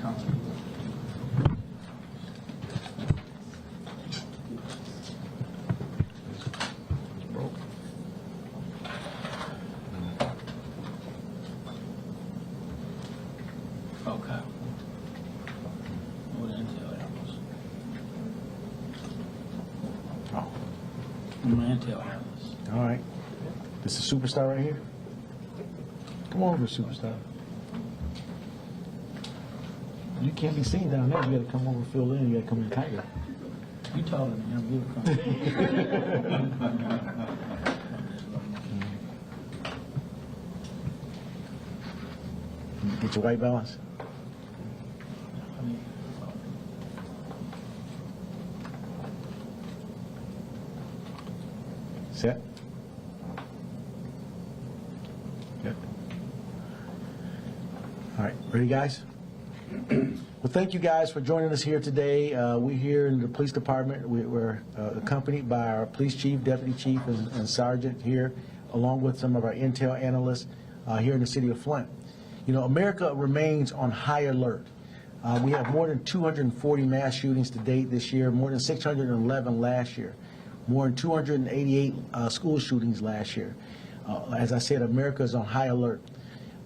Okay. What intel analyst? Oh, I'm an intel analyst. all right. This is Superstar right here. Come on over, Superstar. You can't be seen down there. You got to come over, fill in. You got to come in tighter. You taller than me. I'm good. Get your white balance. Set. Good. All right, ready, guys? Well, thank you guys for joining us here today. We're here in the police department. We're accompanied by our police chief, deputy chief, and sergeant here, along with some of our intel analysts here in the city of Flint. You know, America remains on high alert. We have more than 240 mass shootings to date this year, more than 611 last year, more than 288 school shootings last year. As I said, America is on high alert.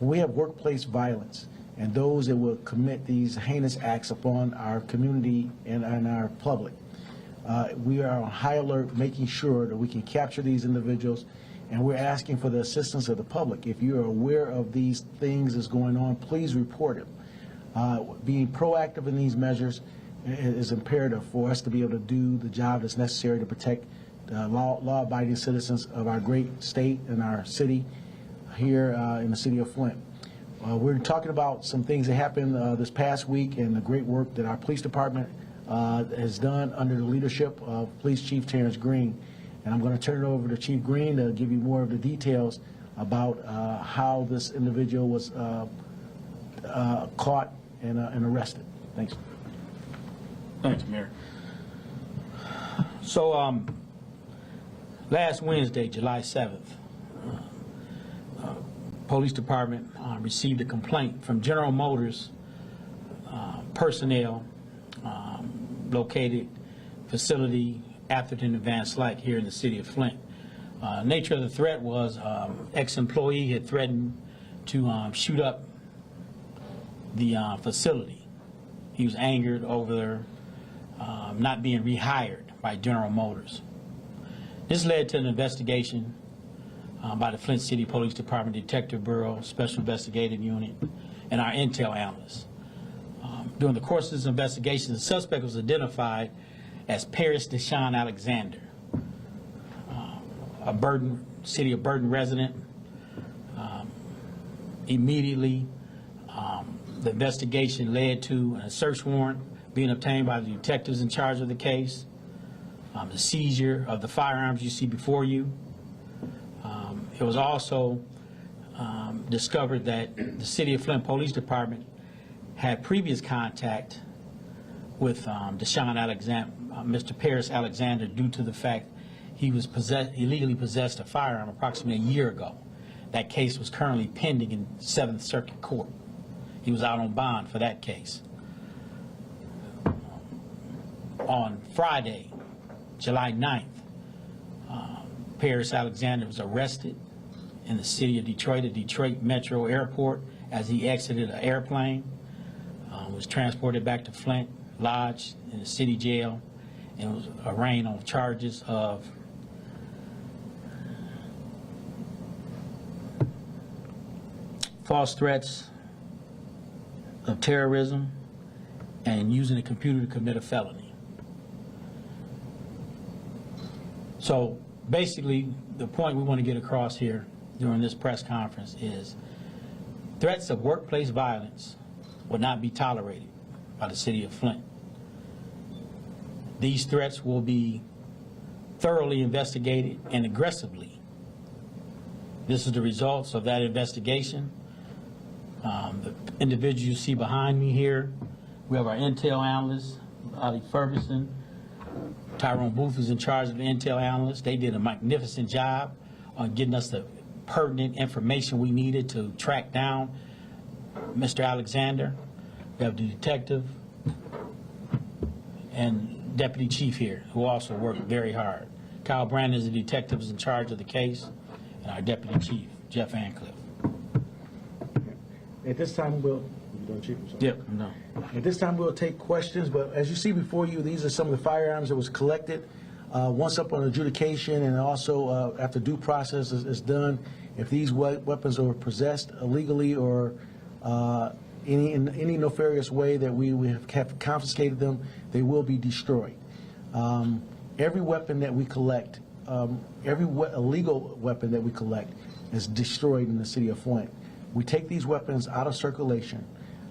We have workplace violence and those that will commit these heinous acts upon our community and our public. We are on high alert, making sure that we can capture these individuals, and we're asking for the assistance of the public. If you're aware of these things that's going on, please report it. Being proactive in these measures is imperative for us to be able to do the job that's necessary to protect law-abiding citizens of our great state and our city here in the city of Flint. We're talking about some things that happened this past week and the great work that our police department has done under the leadership of Police Chief Terrence Green. And I'm going to turn it over to Chief Green to give you more of the details about how this individual was caught and arrested. Thanks. Thanks, Mayor. So, last Wednesday, July 7th, Police Department received a complaint from General Motors personnel located facility Atherton and Van Slyke here in the city of Flint. Nature of the threat was ex-employee had threatened to shoot up the facility. He was angered over not being rehired by General Motors. This led to an investigation by the Flint City Police Department Detective Bureau, Special Investigative Unit, and our intel analysts. During the course of this investigation, the suspect was identified as Paris Deshaun Alexander, a city of Burton resident. Immediately, the investigation led to a search warrant being obtained by the detectives in charge of the case, the seizure of the firearms you see before you. It was also discovered that the City of Flint Police Department had previous contact with Deshaun Alexander, Mr. Paris Alexander, due to the fact he was illegally possessed a firearm approximately a year ago. That case was currently pending in 7th Circuit Court. He was out on bond for that case. On Friday, July 9th, Paris Alexander was arrested in the city of Detroit at Detroit Metro Airport as he exited an airplane, was transported back to Flint, lodged in the city jail, and was arraigned on charges of false threats of terrorism and using a computer to commit a felony. So basically, the point we want to get across here during this press conference is threats of workplace violence will not be tolerated by the city of Flint. These threats will be thoroughly investigated and aggressively. This is the results of that investigation. The individuals you see behind me here, we have our intel analyst, Ali Ferguson. Tyrone Booth is in charge of the intel analysts. They did a magnificent job on getting us the pertinent information we needed to track down Mr. Alexander. We have the detective and deputy chief here, who also worked very hard. Kyle Brandon is the detective who's in charge of the case, and our deputy chief, Jeff Ancliffe. At this time, we'll, you done, Chief? I'm sorry. Yep, no. At this time, we'll take questions, but as you see before you, these are some of the firearms that was collected. Once up on adjudication and also after due process is done, if these weapons are possessed illegally or in any nefarious way that we have confiscated them, they will be destroyed. Every weapon that we collect, every illegal weapon that we collect is destroyed in the city of Flint. We take these weapons out of circulation.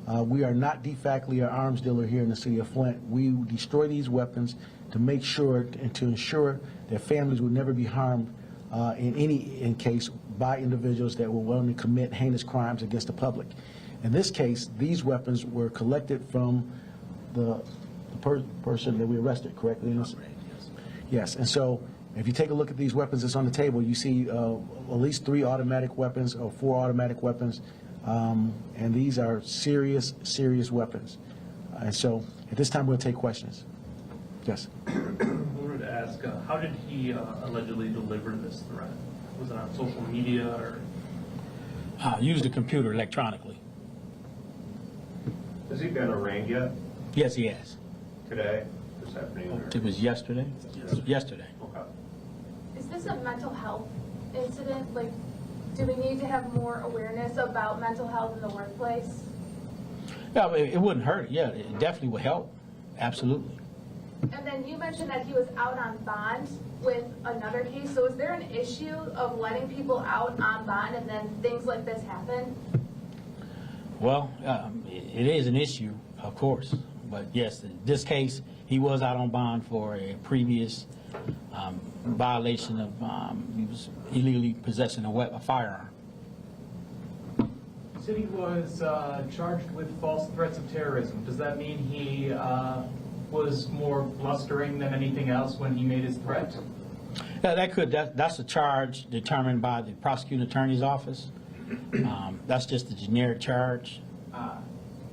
We are not de facto an arms dealer here in the city of Flint. We destroy these weapons to make sure and to ensure that families will never be harmed in case by individuals that will willing to commit heinous crimes against the public. In this case, these weapons were collected from the person that we arrested, correct, Linus? Yes, and so if you take a look at these weapons that's on the table, you see at least 3 automatic weapons or 4 automatic weapons, and these are serious, serious weapons. And so at this time, we'll take questions. Yes. I wanted to ask, how did he allegedly deliver this threat? Was it on social media or? Use the computer electronically. Has he been arraigned yet? Yes, he has. Today? This afternoon? or- It was yesterday? Yesterday. Okay. Is this a mental health incident? Like, do we need to have more awareness about mental health in the workplace? Yeah, it wouldn't hurt. Yeah, it definitely would help. Absolutely. And then you mentioned that he was out on bond with another case. So is there an issue of letting people out on bond and then things like this happen? Well, it is an issue, of course. But yes, in this case, he was out on bond for a previous violation of, he was illegally possessing a firearm. You said he was charged with false threats of terrorism. Does that mean he was more blustering than anything else when he made his threat? Yeah, that's a charge determined by the prosecuting attorney's office. That's just a generic charge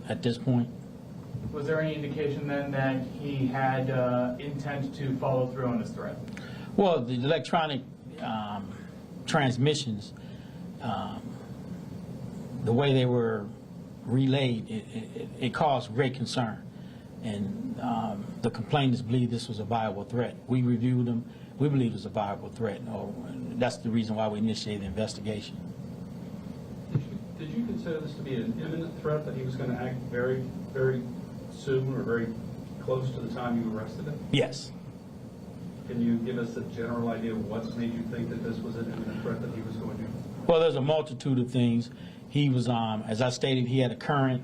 at this point. Was there any indication then that he had intent to follow through on this threat? Well, the electronic transmissions, the way they were relayed, it caused great concern. And the complainants believe this was a viable threat. We reviewed them. We believe it's a viable threat. And that's the reason why we initiated the investigation. Did you consider this to be an imminent threat, that he was going to act very, very soon or very close to the time you arrested him? Yes. Can you give us a general idea of what's made you think that this was an imminent threat that he was going to? Well, there's a multitude of things. He was, as I stated, he had a current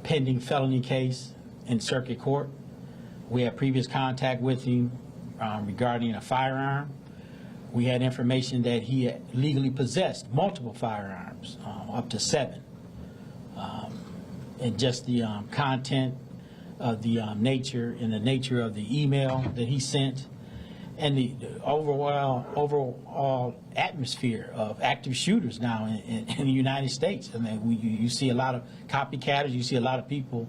pending felony case in circuit court. We had previous contact with him regarding a firearm. We had information that he had legally possessed multiple firearms, up to 7. And just the content of the nature and the nature of the email that he sent, and the overall atmosphere of active shooters now in the United States. I mean, you see a lot of copycatters. You see a lot of people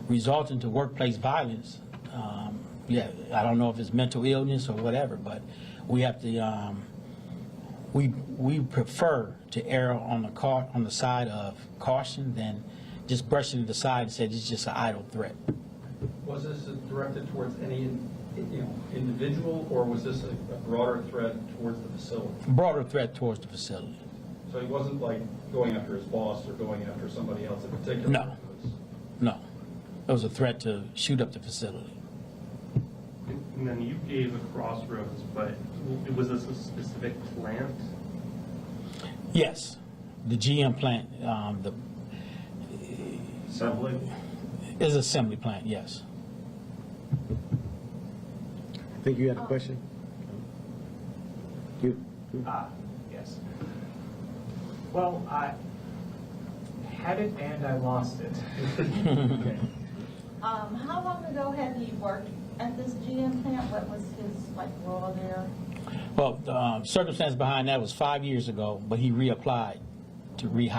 resulting to workplace violence. Yeah, I don't know if it's mental illness or whatever, but we have to. We prefer to err on the side of caution than just brushing it aside and say it's just an idle threat. Was this directed towards any individual, or was this a broader threat towards the facility? Broader threat towards the facility. So he wasn't like going after his boss or going after somebody else in particular? No. It was- No, it was a threat to shoot up the facility. And then you gave a crossroads, but was this a specific plant? Yes, the GM plant, the Assembly? is assembly plant. Yes. I think you had a question? You? Yes. Well, I had it and I lost it. How long ago had he worked at this GM plant? What was his role there? Well, the circumstance behind that was 5 years ago, but he reapplied to be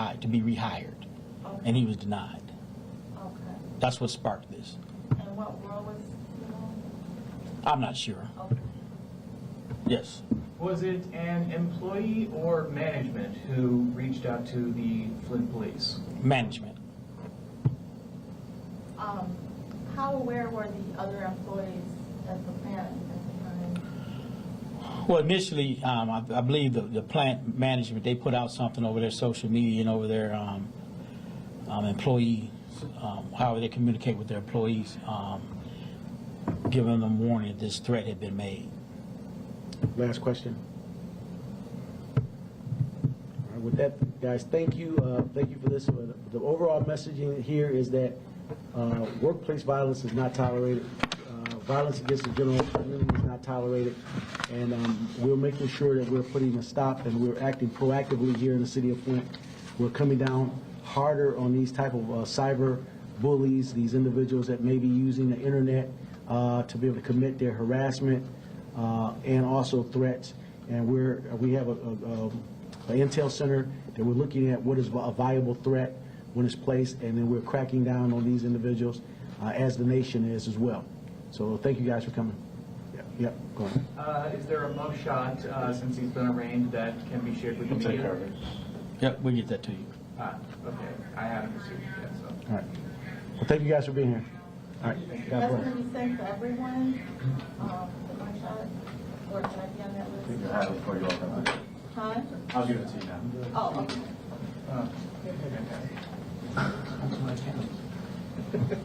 rehired. Oh, and he was denied. Okay. That's what sparked this. And what role was he on? I'm not sure. Okay. Yes. Was it an employee or management who reached out to the Flint police? Management. How aware were the other employees at the plant at the time? Well, initially, I believe the plant management, they put out something over their social media and over their employee, however they communicate with their employees, giving them warning that this threat had been made. Last question. All right, with that, guys, thank you for this. The overall messaging here is that workplace violence is not tolerated. Violence against the general community is not tolerated, and we're making sure that we're putting a stop and we're acting proactively here in the city of Flint. We're coming down harder on these type of cyber bullies, these individuals that may be using the internet to be able to commit their harassment and also threats. And we have an intel center that we're looking at what is a viable threat when it's placed, and then we're cracking down on these individuals as the nation is as well. So thank you guys for coming. Yep, go ahead. Is there a mugshot, since he's been arraigned, that can be shared with the media? Yep, we'll get that to you. Okay, I haven't received it yet, so. All right. Well, thank you guys for being here. All right, God That's bless. going to be sent to everyone, the one shot, or can I be on that list? You can have it before you all come out. Huh? I'll give it to you now. Oh, okay. Okay.